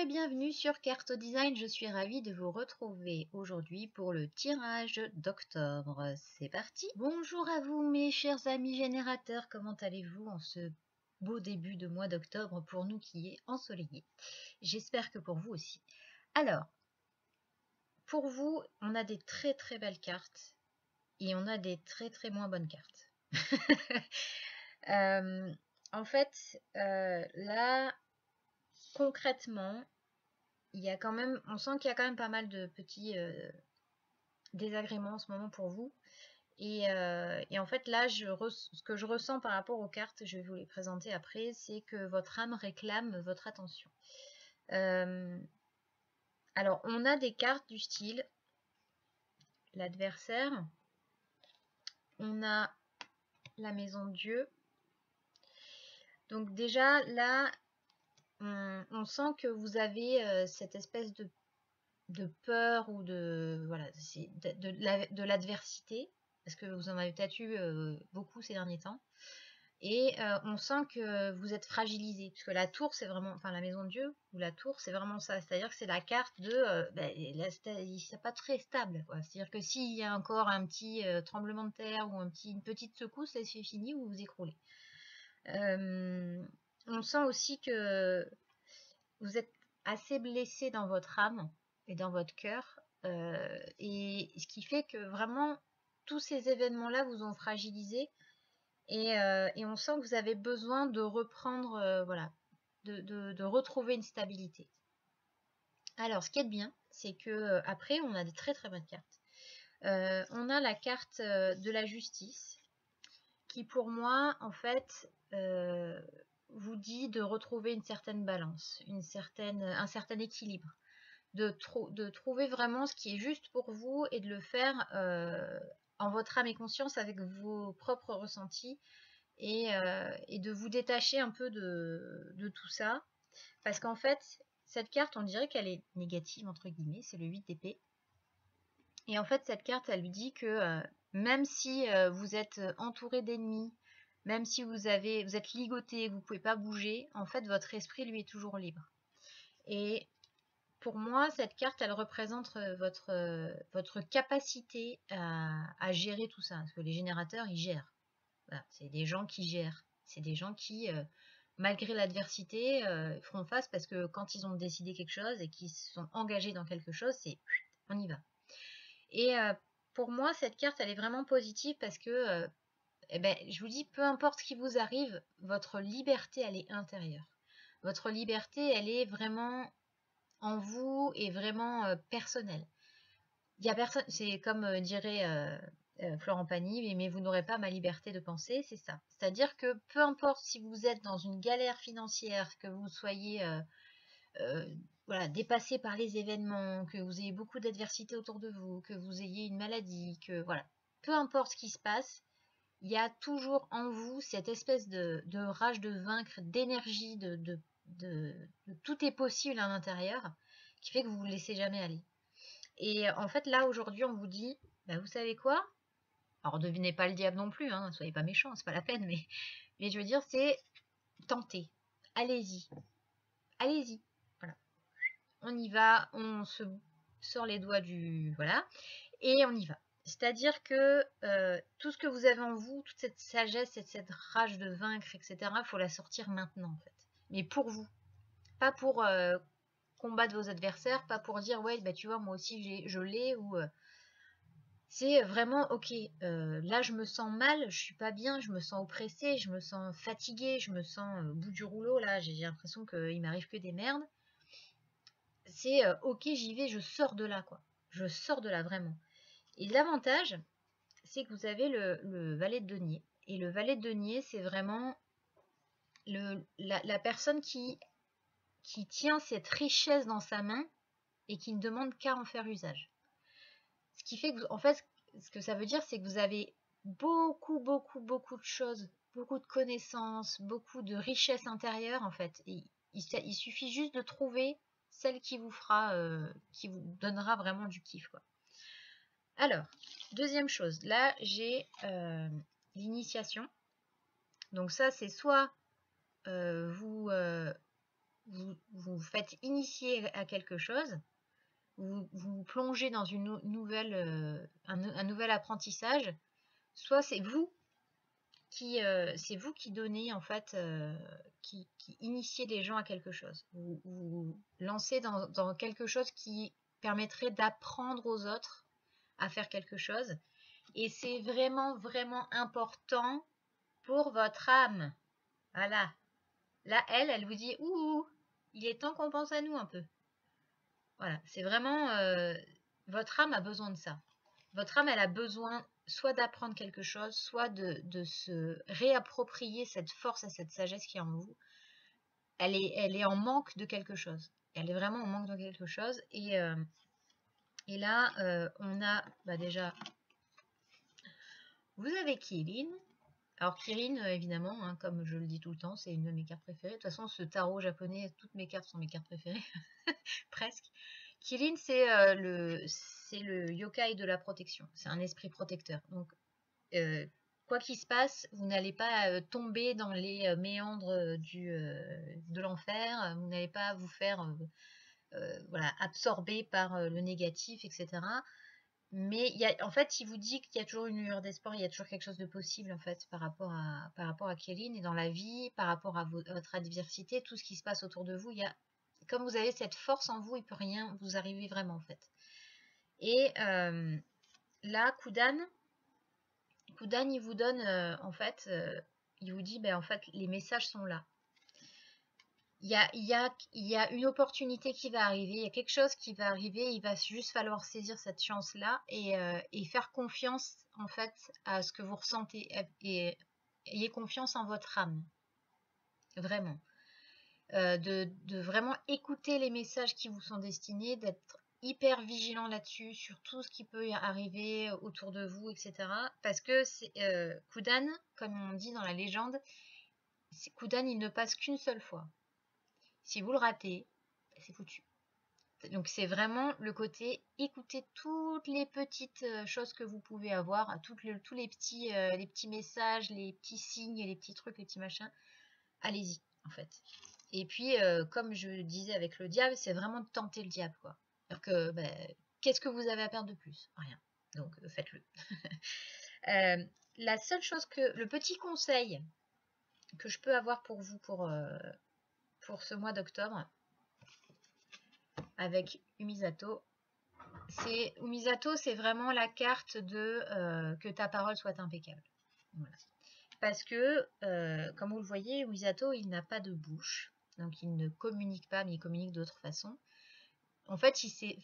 et bienvenue sur Carto Design, je suis ravie de vous retrouver aujourd'hui pour le tirage d'octobre. C'est parti! Bonjour à vous mes chers amis générateurs, comment allez-vous en ce beau début de mois d'octobre pour nous qui est ensoleillé? J'espère que pour vous aussi. Alors, pour vous, on a des très très belles cartes et on a des très très moins bonnes cartes. En fait, là, concrètement, il y a quand même, on sent qu'il y a quand même pas mal de petits désagréments en ce moment pour vous. Et en fait, là, ce que je ressens par rapport aux cartes, je vais vous les présenter après, c'est que votre âme réclame votre attention. Alors, on a des cartes du style l'adversaire, on a la maison de Dieu. Donc déjà, là, on sent que vous avez cette espèce de peur ou de voilà, de l'adversité, parce que vous en avez peut-être eu beaucoup ces derniers temps, et on sent que vous êtes fragilisé, parce que la tour c'est vraiment, enfin la maison de Dieu ou la tour c'est vraiment ça, c'est-à-dire que c'est la carte de c'est pas très stable, c'est-à-dire que s'il y a encore un petit tremblement de terre ou une petite secousse, c'est fini, vous vous écroulez. On sent aussi que vous êtes assez blessé dans votre âme et dans votre cœur, et ce qui fait que vraiment tous ces événements-là vous ont fragilisé, et on sent que vous avez besoin de reprendre, voilà, de retrouver une stabilité. Alors, ce qui est bien, c'est que après, on a de très très bonnes cartes. On a la carte de la justice, qui pour moi, en fait, vous dit de retrouver une certaine balance, un certain équilibre, de trouver vraiment ce qui est juste pour vous et de le faire en votre âme et conscience avec vos propres ressentis, et de vous détacher un peu de tout ça, parce qu'en fait cette carte, on dirait qu'elle est négative entre guillemets, c'est le 8 d'épée, et en fait cette carte elle lui dit que même si vous êtes entouré d'ennemis, même si vous êtes ligoté, vous ne pouvez pas bouger, en fait votre esprit lui est toujours libre. Et pour moi, cette carte, elle représente votre capacité à gérer tout ça. Parce que les générateurs, ils gèrent. Voilà, c'est des gens qui gèrent. C'est des gens qui, malgré l'adversité, feront face, parce que quand ils ont décidé quelque chose et qu'ils se sont engagés dans quelque chose, c'est on y va. Et pour moi, cette carte, elle est vraiment positive parce que, eh ben, je vous dis, peu importe ce qui vous arrive, votre liberté, elle est intérieure. Votre liberté, elle est vraiment en vous et vraiment personnelle. Il y a personne, c'est comme dirait Florent Pagny, mais vous n'aurez pas ma liberté de penser, c'est ça. C'est-à-dire que peu importe si vous êtes dans une galère financière, que vous soyez voilà, dépassé par les événements, que vous ayez beaucoup d'adversité autour de vous, que vous ayez une maladie, que voilà, peu importe ce qui se passe, il y a toujours en vous cette espèce de rage de vaincre, d'énergie, de tout est possible à l'intérieur, qui fait que vous ne vous laissez jamais aller. Et en fait, là, aujourd'hui, on vous dit, bah, vous savez quoi? Alors, devinez pas le diable non plus, hein, soyez pas méchants, c'est pas la peine, mais je veux dire, c'est tenter. Allez-y. Allez-y. Voilà. On y va, on se sort les doigts du... Voilà. Et on y va. C'est-à-dire que tout ce que vous avez en vous, toute cette sagesse, cette rage de vaincre, etc., il faut la sortir maintenant, en fait. Mais pour vous. Pas pour combattre vos adversaires, pas pour dire, ouais, bah tu vois, moi aussi, je l'ai, ou... c'est vraiment, ok, là, je me sens mal, je suis pas bien, je me sens oppressée, je me sens fatiguée, je me sens au bout du rouleau, là, j'ai l'impression qu'il m'arrive que des merdes. C'est, ok, j'y vais, je sors de là, quoi. Je sors de là, vraiment. Et l'avantage, c'est que vous avez le valet de denier. Et le valet de denier, c'est vraiment la personne qui tient cette richesse dans sa main et qui ne demande qu'à en faire usage. Ce qui fait que, en fait, ce que ça veut dire, c'est que vous avez beaucoup, beaucoup, beaucoup de choses, beaucoup de connaissances, beaucoup de richesse intérieure, en fait. Et il suffit juste de trouver celle qui vous fera, qui vous donnera vraiment du kiff, quoi. Alors, deuxième chose, là j'ai l'initiation. Donc ça, c'est soit vous vous faites initier à quelque chose, vous plongez dans une nouvelle, un nouvel apprentissage, soit c'est vous qui donnez en fait, qui initiez les gens à quelque chose. Vous lancez dans quelque chose qui permettrait d'apprendre aux autres à faire quelque chose. Et c'est vraiment, vraiment important pour votre âme. Voilà. Là, elle vous dit, ouh, il est temps qu'on pense à nous un peu. Voilà, c'est vraiment, votre âme a besoin de ça. Votre âme, elle a besoin soit d'apprendre quelque chose, soit de se réapproprier cette force et cette sagesse qui est en vous. Elle est en manque de quelque chose. Elle est vraiment en manque de quelque chose. Et là, on a déjà, vous avez Kirin. Alors Kirin, évidemment, hein, comme je le dis tout le temps, c'est une de mes cartes préférées. De toute façon, ce tarot japonais, toutes mes cartes sont mes cartes préférées, presque. Kirin, c'est le yokai de la protection. C'est un esprit protecteur. Donc, quoi qu'il se passe, vous n'allez pas tomber dans les méandres de l'enfer. Vous n'allez pas vous faire voilà, absorber par le négatif, etc. Mais en fait, il vous dit qu'il y a toujours une lueur d'espoir, il y a toujours quelque chose de possible en fait par rapport à Kéline et dans la vie, par rapport à votre adversité, tout ce qui se passe autour de vous. Comme vous avez cette force en vous, il ne peut rien vous arriver vraiment en fait. Et là, Kudan, il vous donne en fait, il vous dit en fait les messages sont là. Il y a une opportunité qui va arriver, il y a quelque chose qui va arriver, il va juste falloir saisir cette chance-là et faire confiance en fait à ce que vous ressentez et ayez confiance en votre âme, vraiment. De vraiment écouter les messages qui vous sont destinés, d'être hyper vigilant là-dessus, sur tout ce qui peut arriver autour de vous, etc. Parce que Kudan, comme on dit dans la légende, Kudan il ne passe qu'une seule fois. Si vous le ratez, c'est foutu. Donc c'est vraiment le côté écouter toutes les petites choses que vous pouvez avoir, tous les petits messages, les petits signes, les petits trucs, les petits machins. Allez-y en fait. Et puis comme je disais avec le diable, c'est vraiment de tenter le diable quoi. Alors que qu'est-ce que vous avez à perdre de plus? Rien. Donc faites-le. La seule chose le petit conseil que je peux avoir pour vous pour ce mois d'octobre avec Umisato, c'est vraiment la carte de que ta parole soit impeccable. Voilà. Parce que, comme vous le voyez, Umisato, il n'a pas de bouche, donc il ne communique pas, mais il communique d'autre façon. En fait, il s'est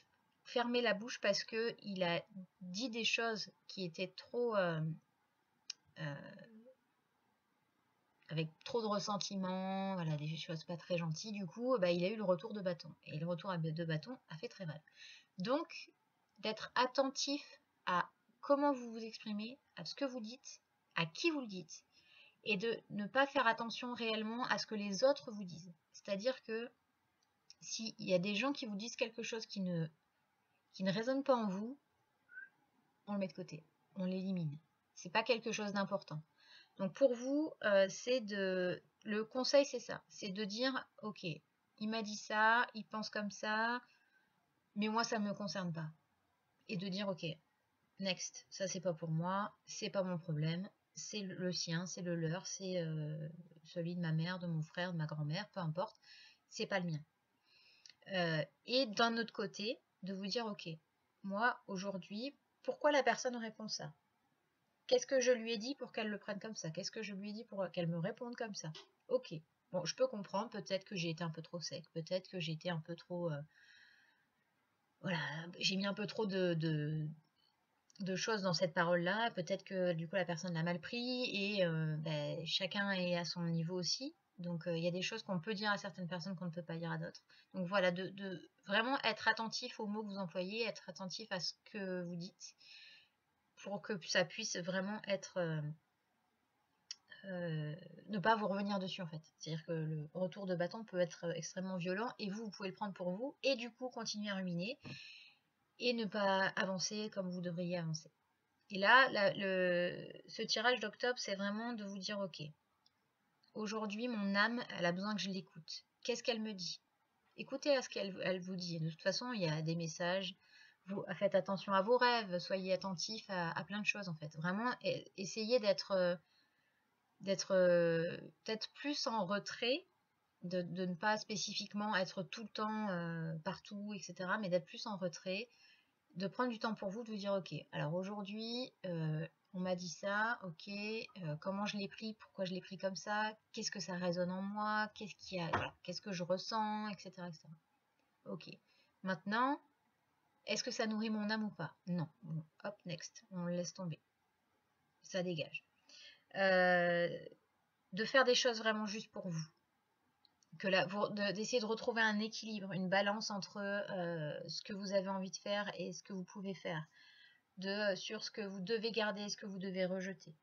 fermé la bouche parce que il a dit des choses qui étaient trop avec trop de ressentiment, voilà, des choses pas très gentilles. Du coup, il a eu le retour de bâton. Et le retour de bâton a fait très mal. Donc, d'être attentif à comment vous vous exprimez, à ce que vous dites, à qui vous le dites, et de ne pas faire attention réellement à ce que les autres vous disent. C'est-à-dire que s'il y a des gens qui vous disent quelque chose qui ne résonne pas en vous, on le met de côté, on l'élimine. C'est pas quelque chose d'important. Donc pour vous, le conseil c'est ça, c'est de dire ok, il m'a dit ça, il pense comme ça, mais moi ça ne me concerne pas. Et de dire ok, next, ça c'est pas pour moi, c'est pas mon problème, c'est le sien, c'est le leur, c'est celui de ma mère, de mon frère, de ma grand-mère, peu importe, c'est pas le mien. Et d'un autre côté, de vous dire ok, moi aujourd'hui, pourquoi la personne répond ça? Qu'est-ce que je lui ai dit pour qu'elle le prenne comme ça? Qu'est-ce que je lui ai dit pour qu'elle me réponde comme ça? Ok, bon, je peux comprendre, peut-être que j'ai été un peu trop sec, peut-être que j'ai été un peu trop... voilà, j'ai mis un peu trop de choses dans cette parole-là, peut-être que du coup la personne l'a mal pris et chacun est à son niveau aussi. Donc il y a des choses qu'on peut dire à certaines personnes qu'on ne peut pas dire à d'autres. Donc voilà, de vraiment être attentif aux mots que vous employez, être attentif à ce que vous dites pour que ça puisse vraiment être... ne pas vous revenir dessus en fait. C'est-à-dire que le retour de bâton peut être extrêmement violent et vous pouvez le prendre pour vous et du coup continuer à ruminer et ne pas avancer comme vous devriez avancer. Et là, ce tirage d'octobre, c'est vraiment de vous dire ok, aujourd'hui mon âme, elle a besoin que je l'écoute. Qu'est-ce qu'elle me dit? Écoutez à ce qu'elle vous dit. De toute façon, il y a des messages. Vous faites attention à vos rêves, soyez attentif à plein de choses en fait. Vraiment, essayez d'être peut-être plus en retrait, de ne pas spécifiquement être tout le temps partout, etc. Mais d'être plus en retrait, de prendre du temps pour vous, de vous dire ok, alors aujourd'hui, on m'a dit ça, ok, comment je l'ai pris, pourquoi je l'ai pris comme ça, qu'est-ce que ça résonne en moi, voilà, qu'est-ce que je ressens, etc., etc. Ok. Maintenant, est-ce que ça nourrit mon âme ou pas? Non. Bon, hop, next. On le laisse tomber. Ça dégage. De faire des choses vraiment juste pour vous. D'essayer de retrouver un équilibre, une balance entre ce que vous avez envie de faire et ce que vous pouvez faire. Sur ce que vous devez garder et ce que vous devez rejeter.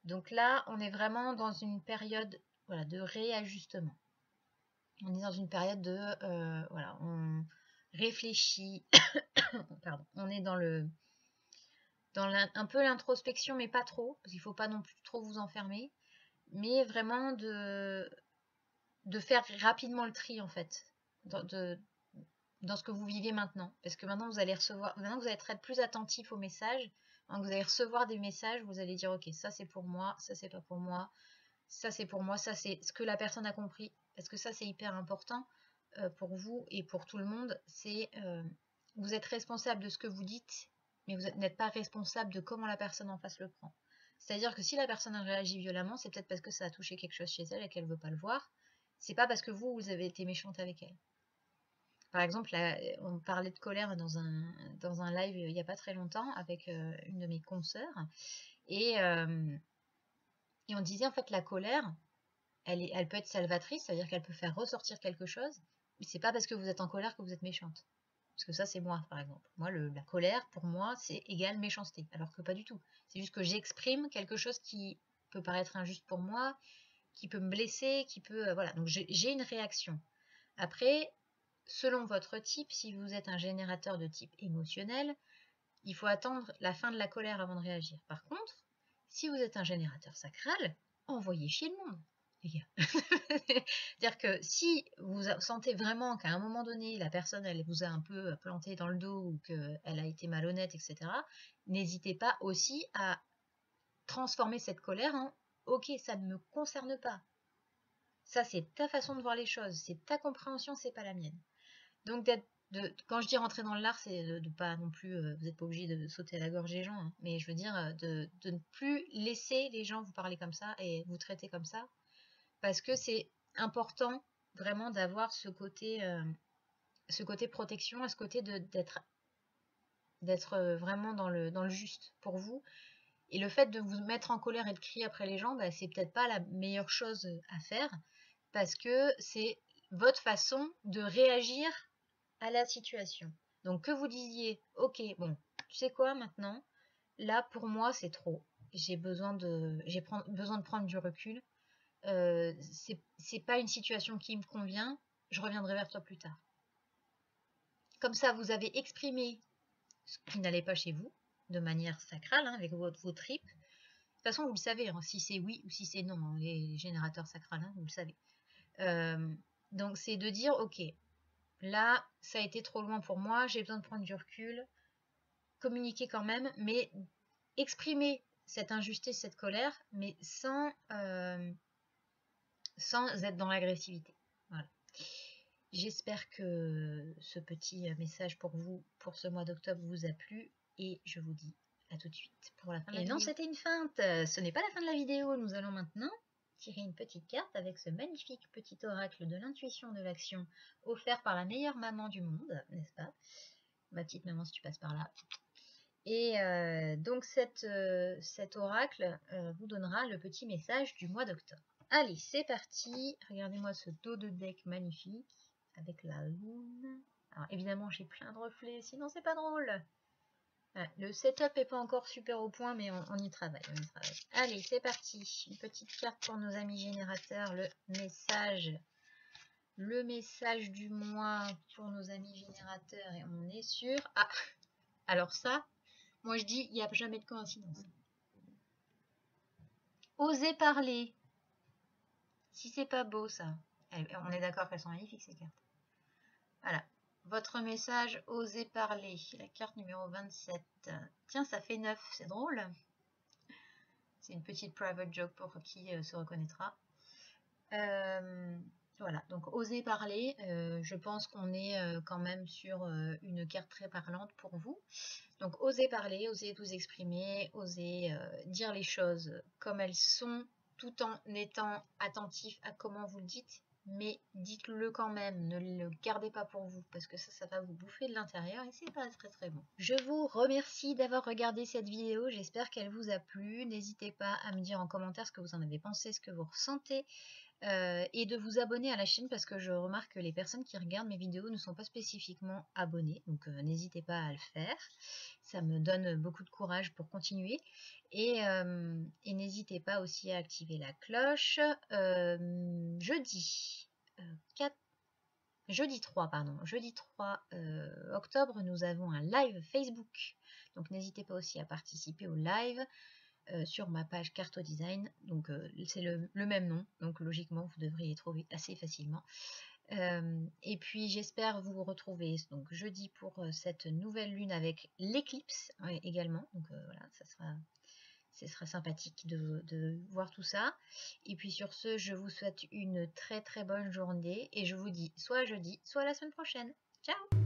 Donc là, on est vraiment dans une période voilà, de réajustement. On est dans une période de... voilà, on réfléchit. Pardon. On est dans un peu l'introspection, mais pas trop, parce qu'il ne faut pas non plus trop vous enfermer, mais vraiment de faire rapidement le tri, en fait, dans ce que vous vivez maintenant. Parce que maintenant, vous allez être plus attentif aux messages. Quand vous allez recevoir des messages, vous allez dire, ok, ça c'est pour moi, ça c'est pas pour moi, ça c'est pour moi, ça c'est ce que la personne a compris. Parce que ça, c'est hyper important pour vous et pour tout le monde. C'est vous êtes responsable de ce que vous dites, mais vous n'êtes pas responsable de comment la personne en face le prend. C'est-à-dire que si la personne réagit violemment, c'est peut-être parce que ça a touché quelque chose chez elle et qu'elle ne veut pas le voir. C'est pas parce que vous avez été méchante avec elle. Par exemple, là, on parlait de colère dans un live il n'y a pas très longtemps avec une de mes consoeurs. Et on disait en fait la colère, elle peut être salvatrice, c'est-à-dire qu'elle peut faire ressortir quelque chose, mais c'est pas parce que vous êtes en colère que vous êtes méchante. Parce que ça, c'est moi, par exemple. Moi, la colère, pour moi, c'est égal méchanceté. Alors que pas du tout. C'est juste que j'exprime quelque chose qui peut paraître injuste pour moi, qui peut me blesser, qui peut... voilà, donc j'ai une réaction. Après, selon votre type, si vous êtes un générateur de type émotionnel, il faut attendre la fin de la colère avant de réagir. Par contre, si vous êtes un générateur sacral, envoyez chier le monde, les gars. C'est-à-dire que si vous sentez vraiment qu'à un moment donné, la personne, elle vous a un peu planté dans le dos ou qu'elle a été malhonnête, etc., n'hésitez pas aussi à transformer cette colère en « Ok, ça ne me concerne pas ». Ça, c'est ta façon de voir les choses, c'est ta compréhension, c'est pas la mienne. Donc, quand je dis rentrer dans l'art, c'est de pas non plus, vous n'êtes pas obligé de sauter à la gorge des gens, hein, mais je veux dire de ne plus laisser les gens vous parler comme ça et vous traiter comme ça, parce que c'est important vraiment d'avoir ce côté protection et ce côté d'être vraiment dans le juste pour vous. Et le fait de vous mettre en colère et de crier après les gens, bah, c'est peut-être pas la meilleure chose à faire, parce que c'est votre façon de réagir à la situation. Donc que vous disiez, ok, bon, tu sais quoi maintenant, là pour moi c'est trop, j'ai besoin de prendre du recul, c'est pas une situation qui me convient, je reviendrai vers toi plus tard. Comme ça, vous avez exprimé ce qui n'allait pas chez vous, de manière sacrale, hein, avec vos tripes. De toute façon, vous le savez, hein, si c'est oui ou si c'est non, hein, les générateurs sacrales, hein, vous le savez. Donc c'est de dire, ok, là, ça a été trop loin pour moi, j'ai besoin de prendre du recul, communiquer quand même, mais exprimer cette injustice, cette colère, mais sans être dans l'agressivité. Voilà. J'espère que ce petit message pour vous, pour ce mois d'octobre, vous a plu, et je vous dis à tout de suite pour la fin de la vidéo. Et non, c'était une feinte, ce n'est pas la fin de la vidéo, nous allons maintenant tirer une petite carte avec ce magnifique petit oracle de l'intuition de l'action offert par la meilleure maman du monde, n'est-ce pas? Ma petite maman, si tu passes par là. Et donc cet oracle vous donnera le petit message du mois d'octobre. Allez, c'est parti. Regardez-moi ce dos de deck magnifique avec la lune. Alors évidemment, j'ai plein de reflets, sinon c'est pas drôle. Le setup n'est pas encore super au point, mais on y travaille, Allez, c'est parti. Une petite carte pour nos amis générateurs. Le message du mois pour nos amis générateurs. Et on est sur... Ah, alors ça, moi je dis, il n'y a jamais de coïncidence. Osez parler. Si c'est pas beau ça. On est d'accord qu'elles sont magnifiques ces cartes. Voilà. Votre message, osez parler. La carte numéro 27. Tiens, ça fait 9, c'est drôle. C'est une petite private joke pour qui se reconnaîtra. Voilà, donc osez parler. Je pense qu'on est quand même sur une carte très parlante pour vous. Donc osez parler, osez vous exprimer, osez dire les choses comme elles sont, tout en étant attentif à comment vous le dites. Mais dites-le quand même, ne le gardez pas pour vous, parce que ça va vous bouffer de l'intérieur et c'est pas très très bon. Je vous remercie d'avoir regardé cette vidéo, j'espère qu'elle vous a plu. N'hésitez pas à me dire en commentaire ce que vous en avez pensé, ce que vous ressentez. Et de vous abonner à la chaîne parce que je remarque que les personnes qui regardent mes vidéos ne sont pas spécifiquement abonnées, donc n'hésitez pas à le faire, ça me donne beaucoup de courage pour continuer, et n'hésitez pas aussi à activer la cloche. Jeudi 3 octobre, nous avons un live Facebook, donc n'hésitez pas aussi à participer au live. Sur ma page Carto Design, donc c'est le même nom, donc logiquement vous devriez trouver assez facilement. Et puis j'espère vous retrouver donc jeudi pour cette nouvelle lune avec l'éclipse également, donc voilà, ce sera sympathique de voir tout ça. Et puis sur ce, je vous souhaite une très très bonne journée et je vous dis soit jeudi, soit la semaine prochaine. Ciao!